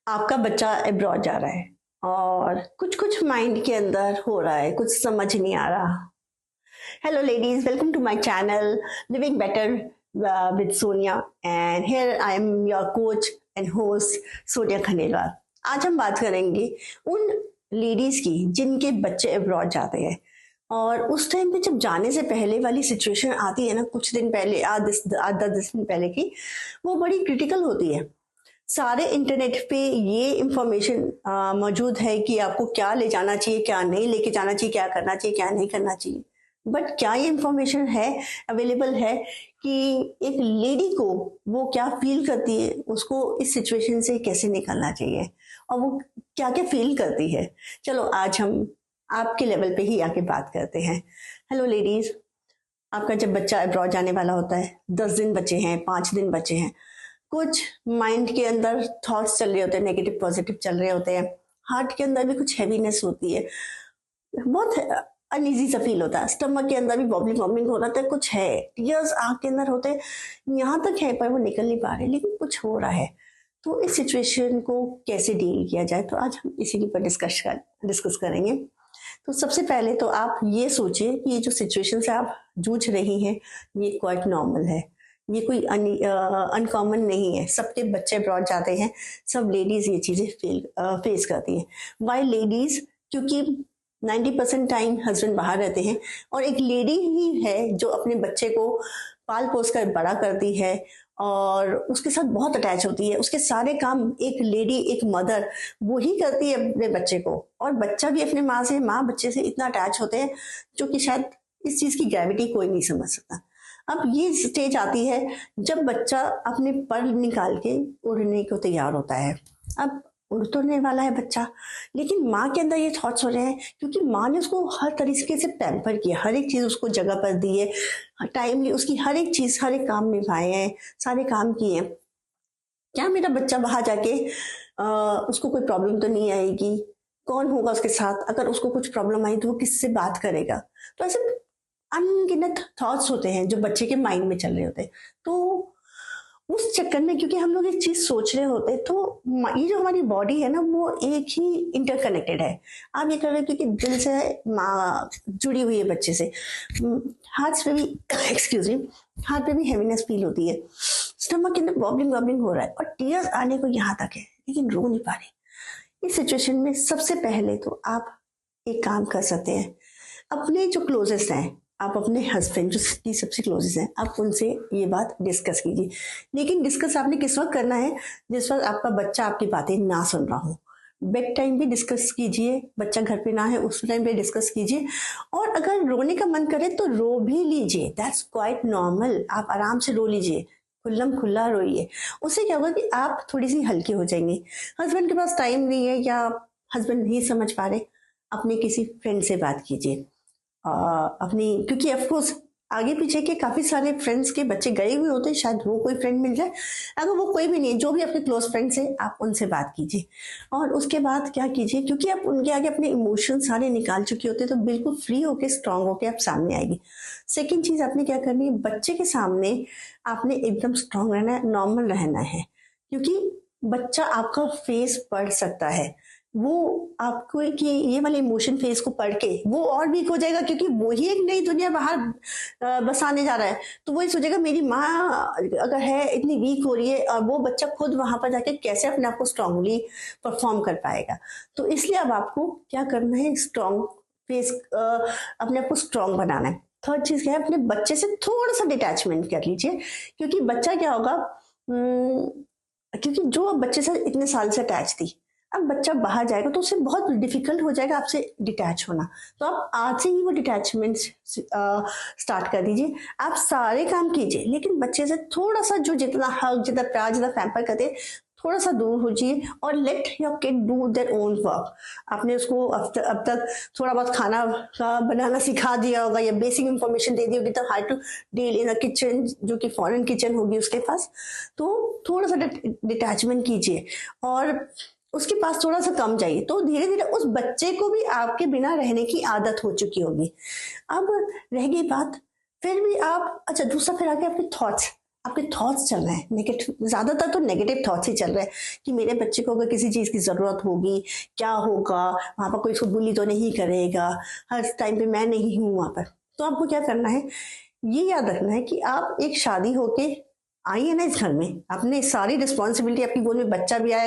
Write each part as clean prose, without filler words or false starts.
आपका बच्चा अब्रॉड जा रहा है और कुछ कुछ माइंड के अंदर हो रहा है, कुछ समझ नहीं आ रहा। Hello ladies, welcome to my channel living better with Sonia. And here I am your coach and host Sonia Khandelwal. आज हम बात करेंगे उन लेडीज की जिनके बच्चे अब्रॉड जाते हैं और उस टाइम पे जब जाने से पहले वाली सिचुएशन आती है ना, कुछ दिन पहले, आधा 10 दिन पहले की, वो बड़ी क्रिटिकल होती है। सारे इंटरनेट पे ये इंफॉर्मेशन मौजूद है कि आपको क्या ले जाना चाहिए, क्या नहीं लेके जाना चाहिए, क्या करना चाहिए, क्या नहीं करना चाहिए। बट क्या ये इंफॉर्मेशन है, अवेलेबल है कि एक लेडी को वो क्या फील करती है, उसको इस सिचुएशन से कैसे निकलना चाहिए और वो क्या क्या फील करती है। चलो आज हम आपके लेवल पे ही आके बात करते हैं। हेलो लेडीज, आपका जब बच्चा अब्रॉड जाने वाला होता है, 10 दिन बचे हैं, 5 दिन बचे हैं, कुछ माइंड के अंदर थॉट्स चल रहे होते हैं, नेगेटिव पॉजिटिव चल रहे होते हैं, हार्ट के अंदर भी कुछ हैवीनेस होती है, बहुत अनईजी सा फील होता है, स्टमक के अंदर भी बॉबलिंग बॉबलिंग हो रहा था, कुछ है, टीयर्स आंख के अंदर होते हैं, यहाँ तक है पर वो निकल नहीं पा रहे, लेकिन कुछ हो रहा है। तो इस सिचुएशन को कैसे डील किया जाए, तो आज हम इसी के ऊपर डिस्कस करेंगे। तो सबसे पहले तो आप ये सोचिए कि ये जो सिचुएशन से आप जूझ रही हैं ये क्वाइट नॉर्मल है, ये कोई अनकॉमन नहीं है। सबके बच्चे अब्रॉड जाते हैं, सब लेडीज ये चीजें फेस करती हैं। वाई लेडीज, क्योंकि 90% टाइम हस्बैंड बाहर रहते हैं और एक लेडी ही है जो अपने बच्चे को पाल पोस कर बड़ा करती है और उसके साथ बहुत अटैच होती है। उसके सारे काम एक लेडी, एक मदर वो ही करती है अपने बच्चे को, और बच्चा भी अपने माँ से, माँ बच्चे से इतना अटैच होते हैं जो कि शायद इस चीज की ग्रेविटी कोई नहीं समझ सकता। अब ये स्टेज आती है जब बच्चा अपने पर निकाल के उड़ने को तैयार होता है। अब उड़ तो नहीं वाला है बच्चा, लेकिन माँ के अंदर ये थॉट्स हो रहे हैं क्योंकि माँ ने उसको हर तरीके से पैम्पर किया, हर एक चीज उसको जगह पर दी है, टाइमली उसकी हर एक चीज, हर एक काम निभाए हैं, सारे काम किए हैं। क्या मेरा बच्चा बाहर जाके उसको कोई प्रॉब्लम तो नहीं आएगी? कौन होगा उसके साथ? अगर उसको कुछ प्रॉब्लम आई तो वो किससे बात करेगा? तो ऐसे अनगिनत थॉट्स होते हैं जो बच्चे के माइंड में चल रहे होते हैं। तो उस चक्कर में, क्योंकि हम लोग एक चीज सोच रहे होते हैं, तो ये जो हमारी बॉडी है ना, वो एक ही इंटरकनेक्टेड है। आप ये कर रहे हो क्योंकि दिल से माँ जुड़ी हुई है बच्चे से। हाथ पे भी एक्सक्यूज मी, हाथ पे भी हैवीनेस फील होती है, स्टमक के अंदर बॉबलिंग बॉबलिंग हो रहा है और टीयर्स आने को यहाँ तक है, लेकिन रो नहीं पा रहे। इस सिचुएशन में सबसे पहले तो आप एक काम कर सकते हैं, अपने जो क्लोजेस्ट हैं, आप अपने हस्बैंड जो की सबसे क्लोजेस्ट हैं, आप उनसे ये बात डिस्कस कीजिए। लेकिन डिस्कस आपने किस वक्त करना है? जिस वक्त आपका बच्चा आपकी बातें ना सुन रहा हो। बेड टाइम भी डिस्कस कीजिए, बच्चा घर पे ना है उस टाइम पे डिस्कस कीजिए। और अगर रोने का मन करे तो रो भी लीजिए, दैट्स क्वाइट नॉर्मल। आप आराम से रो लीजिए, खुल्लम खुल्ला रोइए। उससे क्या होगा कि आप थोड़ी सी हल्की हो जाएंगे। हस्बैंड के पास टाइम नहीं है या हस्बैंड नहीं समझ पा रहे, अपने किसी फ्रेंड से बात कीजिए। अपनी, क्योंकि ऑफकोर्स आगे पीछे के काफी सारे फ्रेंड्स के बच्चे गए हुए होते हैं, शायद वो कोई फ्रेंड मिल जाए। अगर वो कोई भी नहीं, जो भी आपके क्लोज फ्रेंड्स है, आप उनसे बात कीजिए। और उसके बाद क्या कीजिए, क्योंकि आप उनके आगे अपने इमोशन सारे निकाल चुके होते हैं, तो बिल्कुल फ्री होके, स्ट्रांग होके आप सामने आएगी। सेकेंड चीज आपने क्या करनी है, बच्चे के सामने आपने एकदम स्ट्रांग रहना है, नॉर्मल रहना है, क्योंकि बच्चा आपका फेस पढ़ सकता है। वो आपको कि ये वाले इमोशन फेस को पढ़ के वो और वीक हो जाएगा, क्योंकि वो ही एक नई दुनिया बाहर बसाने जा रहा है। तो वो ये सोचेगा मेरी माँ अगर है इतनी वीक हो रही है, और वो बच्चा खुद वहां पर जाके कैसे अपने आप को स्ट्रांगली परफॉर्म कर पाएगा। तो इसलिए अब आपको क्या करना है, स्ट्रांग फेस, अपने आप को स्ट्रांग बनाना है। थर्ड चीज क्या है, अपने बच्चे से थोड़ा सा डिटैचमेंट कर लीजिए, क्योंकि बच्चा क्या होगा, क्योंकि जो बच्चे से इतने साल से अटैच थी, अब बच्चा बाहर जाएगा तो उसे बहुत डिफिकल्ट हो जाएगा आपसे डिटैच होना। तो आप आज से ही वो डिटैचमेंट स्टार्ट कर दीजिए। आप सारे काम कीजिए, लेकिन बच्चे से थोड़ा सा, जो जितना हक, जितना प्यार, जितना पैम्पर करते हैं, थोड़ा सा दूर हो जाइए और let your kid do their own work. आपने उसको अब तक थोड़ा बहुत खाना का बनाना सिखा दिया होगा या बेसिक इंफॉर्मेशन दे दी होगी, तो how to deal in a kitchen, जो कि फॉरेन किचन होगी उसके पास। तो थोड़ा सा डिटैचमेंट कीजिए और उसके पास थोड़ा सा कम चाहिए, तो धीरे धीरे उस बच्चे को भी आपके बिना रहने की आदत हो चुकी होगी। अब रह गई बात, फिर भी आप, अच्छा दूसरा, फिर आके आपके थॉट्स, आपके थॉट्स चल रहे हैं नेगेटिव, ज्यादातर तो नेगेटिव थॉट्स ही चल रहे हैं कि मेरे बच्चे को अगर किसी चीज की जरूरत होगी क्या होगा, वहां पर कोई उसको बुली तो नहीं करेगा, हर टाइम पे मैं नहीं हूं वहां पर। तो आपको क्या करना है, ये याद रखना है कि आप एक शादी होके आई है ना इस घर में, आपने सारी रिस्पॉन्सिबिलिटी, आपकी गोद में बच्चा भी आया,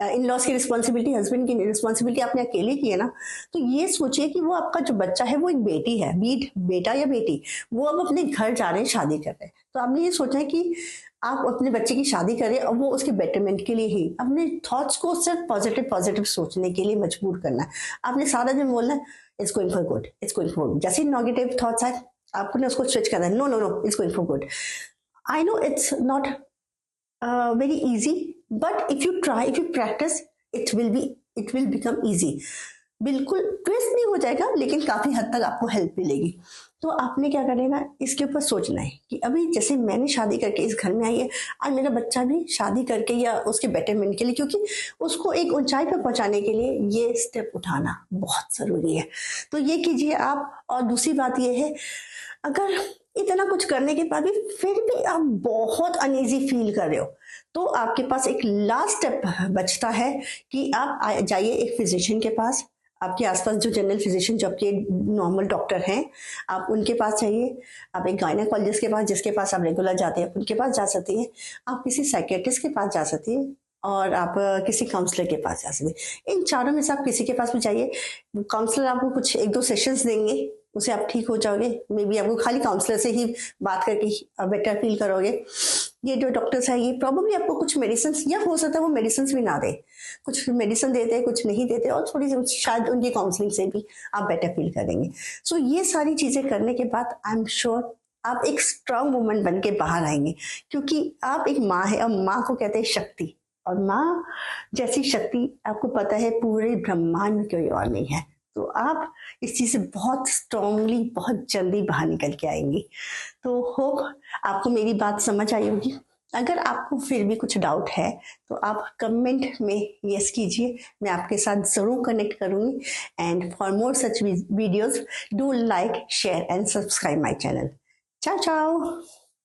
इन लॉस की रिस्पॉन्सिबिलिटी, हस्बैंड की रिस्पॉन्सिबिलिटी आपने अकेले की है ना। तो ये सोचिए कि वो आपका जो बच्चा है वो एक बेटी है, बीट बेटा या बेटी, वो अब अपने घर जा रहे हैं, शादी कर रहे हैं। तो आपने ये सोचा है कि आप अपने बच्चे की शादी करें और वो उसके बेटरमेंट के लिए ही, अपने थॉट्स को सिर्फ पॉजिटिव पॉजिटिव सोचने के लिए मजबूर करना है। आपने सारा दिन बोलना है it's going for good, it's going for good. जैसे नेगेटिव थॉट्स आए आपने उसको स्विच करना है, no no no, it's going for good. I know it's not very easy, but if you try, if you practice, it will become easy. बिल्कुल twist नहीं हो जाएगा, लेकिन काफी हद तक आपको हेल्प मिलेगी। तो आपने क्या करना, इसके ऊपर सोचना है कि अभी जैसे मैंने शादी करके इस घर में आई है, और मेरा बच्चा भी शादी करके या उसके बेटरमेंट के लिए, क्योंकि उसको एक ऊंचाई पर पहुंचाने के लिए ये स्टेप उठाना बहुत जरूरी है। तो ये कीजिए आप। और दूसरी बात ये है, अगर इतना कुछ करने के बाद भी फिर भी आप बहुत अनईजी फील कर रहे हो, तो आपके पास एक लास्ट स्टेप बचता है कि आप जाइए एक फिजिशियन के पास। आपके आसपास जो जनरल फिजिशियन, जो आपके नॉर्मल डॉक्टर हैं, आप उनके पास जाइए। आप एक गायनेकोलॉजिस्ट के पास, जिसके पास आप रेगुलर जाते हैं, उनके पास जा सकती हैं। आप किसी साइकेट्रिस्ट के पास जा सकती हैं, और आप किसी काउंसलर के पास जा सकते हैं। इन चारों में से आप किसी के पास भी जाइए। काउंसलर आपको कुछ 1-2 सेशंस देंगे, उससे आप ठीक हो जाओगे। मे बी आपको खाली काउंसलर से ही बात करके बेटर फील करोगे। ये जो डॉक्टर्स हैं, ये प्रॉब्लली आपको कुछ मेडिसिन, या हो सकता है वो मेडिसिन भी ना दे, कुछ मेडिसिन देते हैं, कुछ नहीं देते, और थोड़ी शायद उनकी काउंसलिंग से भी आप बेटर फील करेंगे। सो ये सारी चीजें करने के बाद आई एम श्योर आप एक स्ट्रांग वुमन बन के बाहर आएंगे, क्योंकि आप एक माँ है, और माँ को कहते हैं शक्ति, और माँ जैसी शक्ति आपको पता है पूरे ब्रह्मांड में कोई और नहीं है। तो आप इस चीज से बहुत स्ट्रांगली, बहुत जल्दी बाहर निकल के आएंगी। तो होप आपको मेरी बात समझ आई होगी। अगर आपको फिर भी कुछ डाउट है तो आप कमेंट में यस कीजिए, मैं आपके साथ जरूर कनेक्ट करूंगी। And for more such videos, do like, share and subscribe my channel. चाओ चाओ।